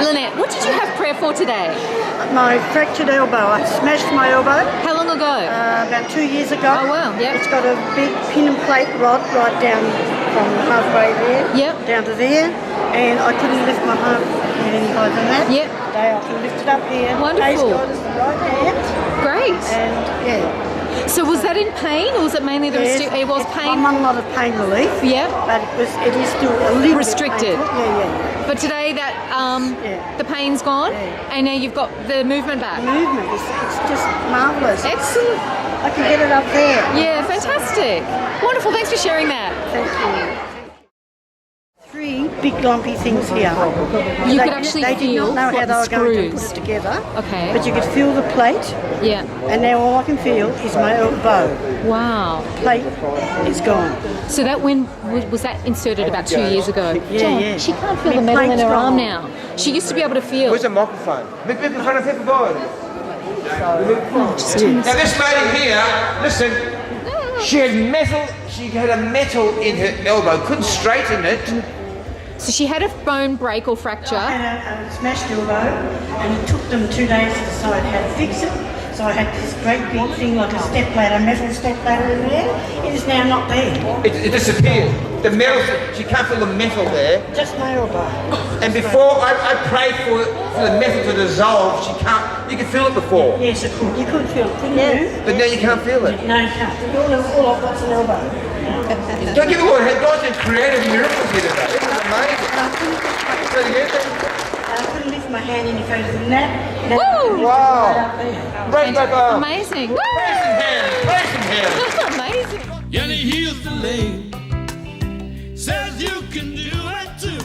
Lynette, what did you have prayer for today? My fractured elbow. I smashed my elbow How long ago? about 2 years ago. Oh, wow, yep. It's got a big pin and plate rod right down from halfway there Yep. down to there, and I couldn't lift my arm any higher than that. Yep. Today I can lift it up here. Wonderful. Praise God, it's the right hand, Great. and yeah. So was that in pain, or was it mainly the it was pain? I'm on a lot of pain relief. Yeah. But it is still a little Restricted. bit painful. Yeah. But today that the pain's gone, and now you've got the movement back. The movement it's just marvellous. Excellent. I can get it up there. Yeah, fantastic. Wonderful. Thanks for sharing that. Thank you. 3 big lumpy things here. You could actually they did feel not know how what they were the going to put screws. it together. Okay. But you could feel the plate, Yeah. and now all I can feel is my elbow. Wow. Plate is gone. So that was that inserted about 2 years ago? Yeah, John, yeah. she can't feel My the metal in plate's her arm gone. now. She used to be able to feel. Where's the microphone? Big in front of everybody. Just turn Now this lady here, listen, she had a metal in her elbow, couldn't straighten it. So she had a bone break or fracture. I had a smashed elbow, and it took them 2 days to decide how to fix it. So I had this great big thing like a step ladder, metal step ladder in there. It is now not there. It disappeared. The metal, she can't feel the metal there. Just my elbow. And before I prayed for the metal to dissolve, you could feel it before. Yes, it could. You could feel it, couldn't you? But now you can't feel it. No, you can't. All I've got's an elbow. Don't give a Lord, God's in creative miracles here today. This is amazing. I couldn't lift my hand any further than that. Woo! Wow. Right back up. Amazing. Woo! Praise him, hands. Praise him, hands. Amazing. And he heals the lame, says you can do it too.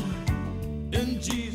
In Jesus.